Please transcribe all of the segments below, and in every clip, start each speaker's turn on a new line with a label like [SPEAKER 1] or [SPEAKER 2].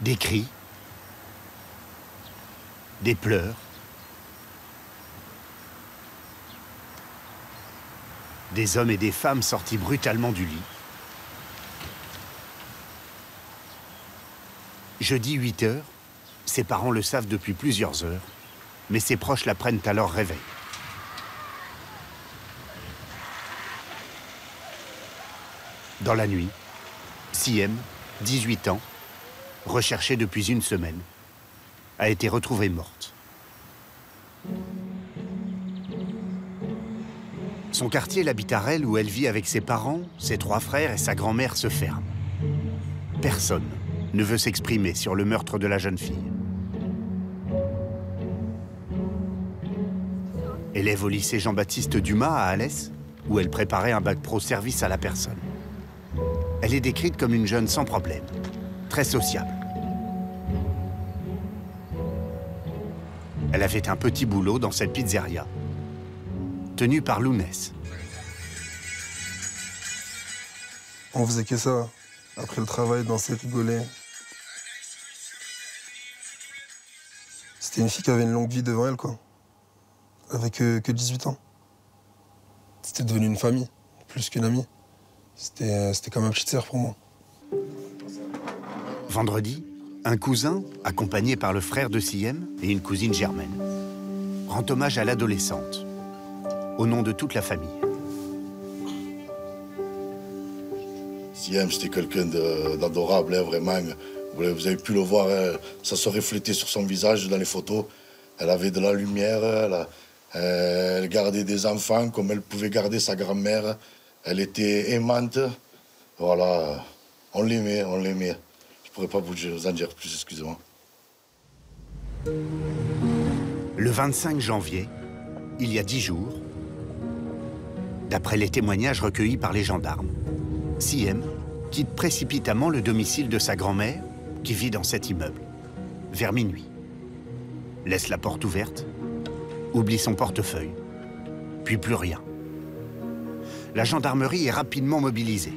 [SPEAKER 1] Des cris, des pleurs, des hommes et des femmes sortis brutalement du lit. Jeudi 8 h, ses parents le savent depuis plusieurs heures, mais ses proches l'apprennent à leur réveil. Dans la nuit, Siem, 18 ans, recherchée depuis une semaine, a été retrouvée morte. Son quartier, la Bitarelle, où elle vit avec ses parents, ses 3 frères et sa grand-mère, se ferme. Personne ne veut s'exprimer sur le meurtre de la jeune fille. Élève au lycée Jean-Baptiste Dumas à Alès, où elle préparait un bac pro service à la personne. Elle est décrite comme une jeune sans problème, très sociable. Elle avait un petit boulot dans cette pizzeria, tenue par Lounès.
[SPEAKER 2] On faisait que ça. Après le travail, danser, rigoler. C'était une fille qui avait une longue vie devant elle, quoi. Avec que 18 ans. C'était devenu une famille, plus qu'une amie. C'était comme une petite sœur pour moi.
[SPEAKER 1] Vendredi, un cousin, accompagné par le frère de Siem et une cousine Germaine, rend hommage à l'adolescente, au nom de toute la famille.
[SPEAKER 3] Siem, c'était quelqu'un d'adorable, hein, vraiment. Vous avez pu le voir, ça se reflétait sur son visage dans les photos. Elle avait de la lumière, elle gardait des enfants comme elle pouvait garder sa grand-mère. Elle était aimante. Voilà, on l'aimait, on l'aimait. Je pourrais pas vous en dire plus, excusez-moi.
[SPEAKER 1] Le 25 janvier, il y a 10 jours, d'après les témoignages recueillis par les gendarmes, Siem quitte précipitamment le domicile de sa grand-mère, qui vit dans cet immeuble, vers minuit. Laisse la porte ouverte, oublie son portefeuille, puis plus rien. La gendarmerie est rapidement mobilisée.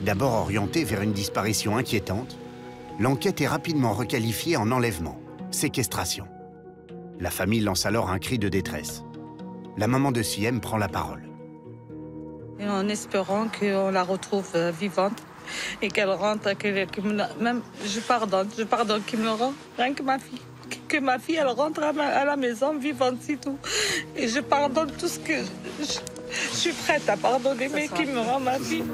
[SPEAKER 1] D'abord orientée vers une disparition inquiétante, l'enquête est rapidement requalifiée en enlèvement, séquestration. La famille lance alors un cri de détresse. La maman de Siem prend la parole.
[SPEAKER 4] Et en espérant qu'on la retrouve vivante et qu'elle rentre, même je pardonne qu'il me rend, rien que ma fille, elle rentre à la maison vivante, c'est tout. Et je pardonne tout ce que... Je suis prête à pardonner, mais qu'il me rend ma fille.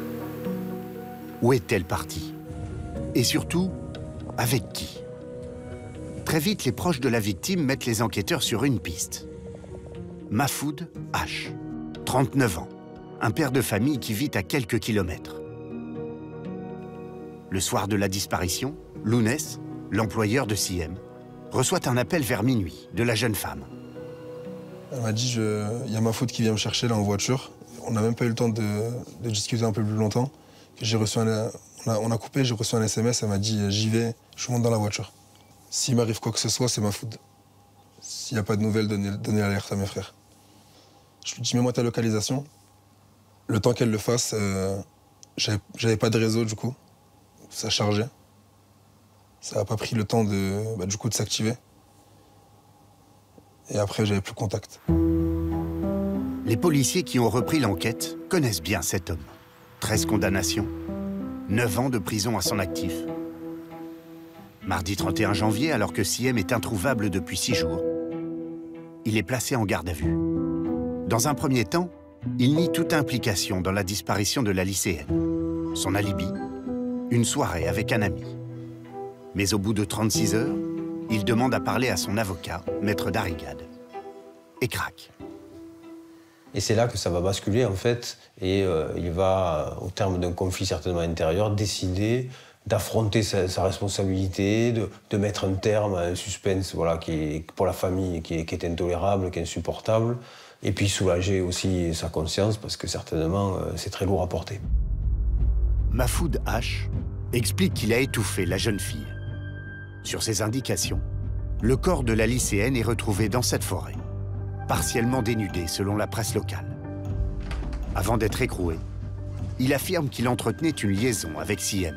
[SPEAKER 1] Où est-elle partie? Et surtout, avec qui? Très vite, les proches de la victime mettent les enquêteurs sur une piste. Mahfoud H, 39 ans, un père de famille qui vit à quelques kilomètres. Le soir de la disparition, Lounès, l'employeur de Siem, reçoit un appel vers minuit de la jeune femme.
[SPEAKER 2] Elle m'a dit, il y a Mahfoud qui vient me chercher là en voiture. On n'a même pas eu le temps de discuter un peu plus longtemps. J'ai reçu on a coupé, j'ai reçu un SMS, elle m'a dit, j'y vais, je monte dans la voiture. S'il m'arrive quoi que ce soit, c'est Mahfoud. S'il n'y a pas de nouvelles, donnez l'alerte à mes frères. Je lui dis, mets-moi ta localisation. Le temps qu'elle le fasse, j'avais pas de réseau du coup. Ça chargeait. Ça n'a pas pris le temps de s'activer. Et après, j'avais plus contact.
[SPEAKER 1] Les policiers qui ont repris l'enquête connaissent bien cet homme. 13 condamnations, 9 ans de prison à son actif. Mardi 31 janvier, alors que Siem est introuvable depuis 6 jours, il est placé en garde à vue. Dans un premier temps, il nie toute implication dans la disparition de la lycéenne. Son alibi, une soirée avec un ami. Mais au bout de 36 heures, il demande à parler à son avocat, maître Darrigade, et craque.
[SPEAKER 5] Et c'est là que ça va basculer, en fait, et il va, au terme d'un conflit certainement intérieur, décider d'affronter sa responsabilité, de mettre un terme à un suspense voilà, qui est, pour la famille qui est intolérable, qui est insupportable, et puis soulager aussi sa conscience, parce que certainement, c'est très lourd à porter.
[SPEAKER 1] Mahfoud H explique qu'il a étouffé la jeune fille. Sur ses indications, le corps de la lycéenne est retrouvé dans cette forêt, partiellement dénudé selon la presse locale. Avant d'être écroué, il affirme qu'il entretenait une liaison avec Siem.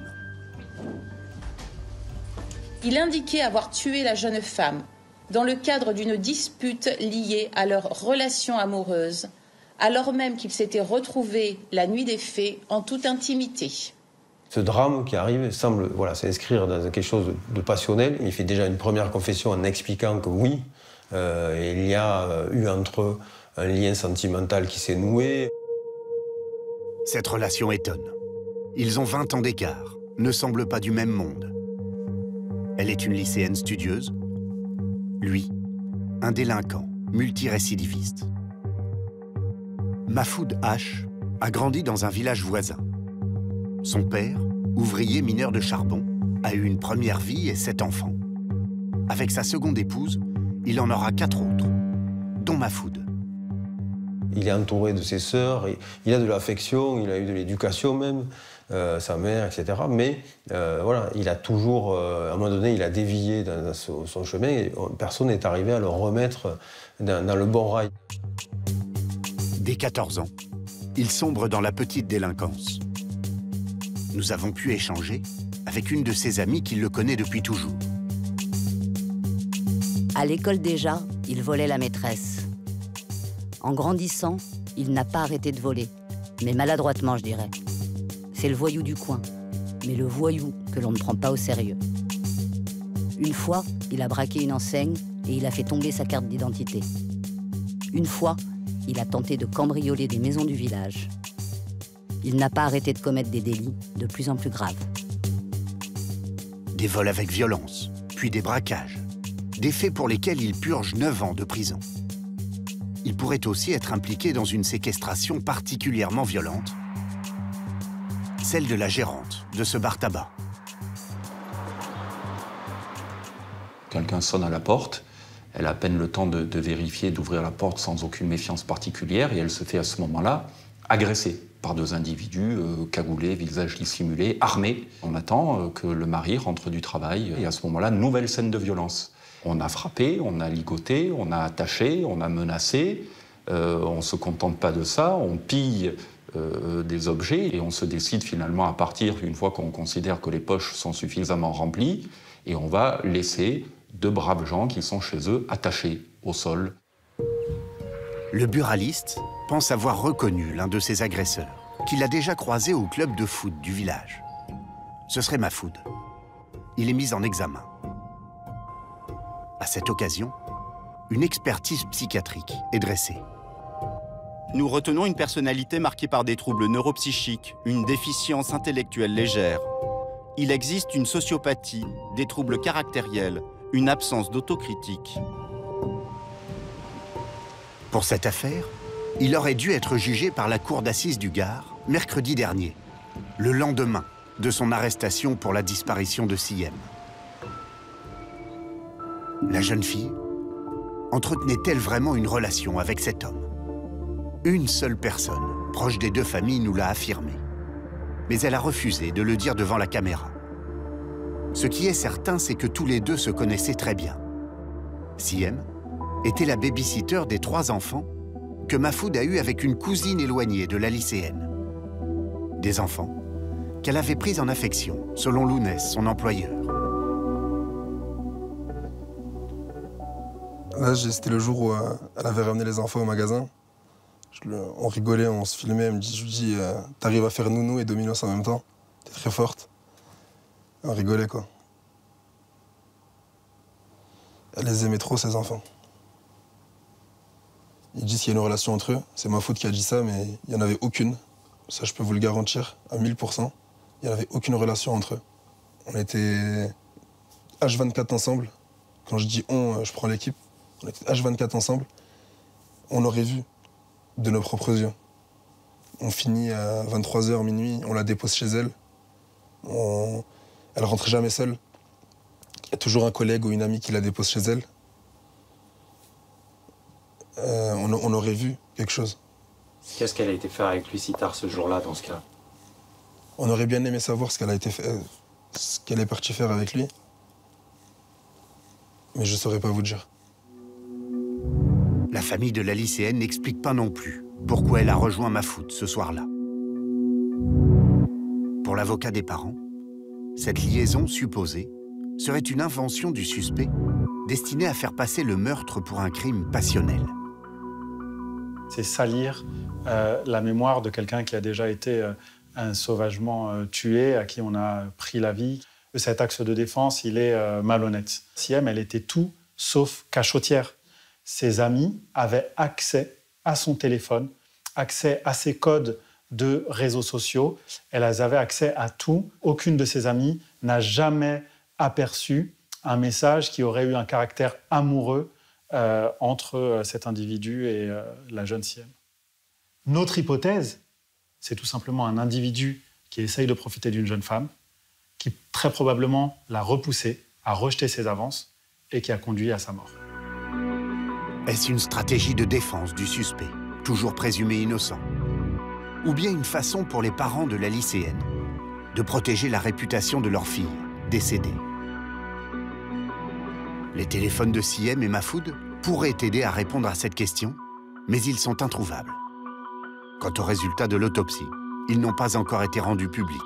[SPEAKER 6] Il indiquait avoir tué la jeune femme dans le cadre d'une dispute liée à leur relation amoureuse, alors même qu'ils s'étaient retrouvés la nuit des faits en toute intimité.
[SPEAKER 5] Ce drame qui arrive semble s'inscrire dans quelque chose de passionnel. Il fait déjà une première confession en expliquant que oui, il y a eu entre eux un lien sentimental qui s'est noué.
[SPEAKER 1] Cette relation étonne. Ils ont 20 ans d'écart, ne semblent pas du même monde. Elle est une lycéenne studieuse. Lui, un délinquant, multirécidiviste. Mahfoud H. a grandi dans un village voisin. Son père, ouvrier mineur de charbon, a eu une première vie et 7 enfants. Avec sa seconde épouse, il en aura 4 autres, dont Mahfoud.
[SPEAKER 5] Il est entouré de ses sœurs, il a de l'affection, il a eu de l'éducation même, sa mère, etc. Mais il a toujours, à un moment donné, il a dévié dans son chemin et personne n'est arrivé à le remettre dans le bon rail.
[SPEAKER 1] Dès 14 ans, il sombre dans la petite délinquance. Nous avons pu échanger avec une de ses amies qui le connaît depuis toujours.
[SPEAKER 7] À l'école déjà, il volait la maîtresse. En grandissant, il n'a pas arrêté de voler, mais maladroitement, je dirais. C'est le voyou du coin, mais le voyou que l'on ne prend pas au sérieux. Une fois, il a braqué une enseigne et il a fait tomber sa carte d'identité. Une fois, il a tenté de cambrioler des maisons du village. Il n'a pas arrêté de commettre des délits de plus en plus graves.
[SPEAKER 1] Des vols avec violence, puis des braquages. Des faits pour lesquels il purge 9 ans de prison. Il pourrait aussi être impliqué dans une séquestration particulièrement violente, celle de la gérante de ce bar tabac.
[SPEAKER 8] Quelqu'un sonne à la porte, elle a à peine le temps de vérifier, d'ouvrir la porte sans aucune méfiance particulière, et elle se fait à ce moment-là agresser par 2 individus cagoulés, visage dissimulé, armés. On attend que le mari rentre du travail, et à ce moment-là, nouvelle scène de violence. On a frappé, on a ligoté, on a attaché, on a menacé. On ne se contente pas de ça, on pille des objets et on se décide finalement à partir, une fois qu'on considère que les poches sont suffisamment remplies, et on va laisser 2 braves gens qui sont chez eux attachés au sol.
[SPEAKER 1] Le buraliste pense avoir reconnu l'un de ses agresseurs, qu'il a déjà croisé au club de foot du village. Ce serait Mahfoud. Il est mis en examen. À cette occasion, une expertise psychiatrique est dressée.
[SPEAKER 9] Nous retenons une personnalité marquée par des troubles neuropsychiques, une déficience intellectuelle légère. Il existe une sociopathie, des troubles caractériels, une absence d'autocritique.
[SPEAKER 1] Pour cette affaire, il aurait dû être jugé par la cour d'assises du Gard mercredi dernier, le lendemain de son arrestation pour la disparition de Siem. La jeune fille entretenait-elle vraiment une relation avec cet homme? Une seule personne, proche des 2 familles, nous l'a affirmé. Mais elle a refusé de le dire devant la caméra. Ce qui est certain, c'est que tous les 2 se connaissaient très bien. Siem était la baby-sitter des 3 enfants que Mahfoud a eus avec une cousine éloignée de la lycéenne. Des enfants qu'elle avait pris en affection, selon Lounès, son employeur.
[SPEAKER 2] Là, c'était le jour où elle avait ramené les enfants au magasin. On rigolait, on se filmait, je lui dis t'arrives à faire Nounou et Dominos en même temps, t'es très forte. On rigolait, quoi. Elle les aimait trop, ces enfants. Ils disent qu'il y a une relation entre eux. C'est Mahfoud qui a dit ça, mais il n'y en avait aucune. Ça, je peux vous le garantir, à 1000%. Il n'y avait aucune relation entre eux. On était H24 ensemble. Quand je dis on, je prends l'équipe. On était H24 ensemble. On l'aurait vu de nos propres yeux. On finit à 23h, minuit, on la dépose chez elle. Elle rentrait jamais seule. Il y a toujours un collègue ou une amie qui la dépose chez elle. On aurait vu quelque chose.
[SPEAKER 10] Qu'est-ce qu'elle a été faire avec lui si tard ce jour-là, dans ce cas?
[SPEAKER 2] On aurait bien aimé savoir ce qu'elle est partie faire avec lui. Mais je ne saurais pas vous dire.
[SPEAKER 1] La famille de la lycéenne n'explique pas non plus pourquoi elle a rejoint Mahfoud ce soir-là. Pour l'avocat des parents, cette liaison supposée serait une invention du suspect destinée à faire passer le meurtre pour un crime passionnel.
[SPEAKER 10] C'est salir la mémoire de quelqu'un qui a déjà été sauvagement tué, à qui on a pris la vie. Cet axe de défense, il est malhonnête. Siem, elle était tout sauf cachotière. Ses amis avaient accès à son téléphone, accès à ses codes de réseaux sociaux. Elles avaient accès à tout. Aucune de ses amies n'a jamais aperçu un message qui aurait eu un caractère amoureux entre cet individu et la jeune Siem. Notre hypothèse, c'est tout simplement un individu qui essaye de profiter d'une jeune femme, qui très probablement l'a repoussée, a rejeté ses avances et qui a conduit à sa mort.
[SPEAKER 1] Est-ce une stratégie de défense du suspect, toujours présumé innocent? Ou bien une façon pour les parents de la lycéenne de protéger la réputation de leur fille, décédée? Les téléphones de Siem et Mahfoud pourraient aider à répondre à cette question, mais ils sont introuvables. Quant aux résultats de l'autopsie, ils n'ont pas encore été rendus publics.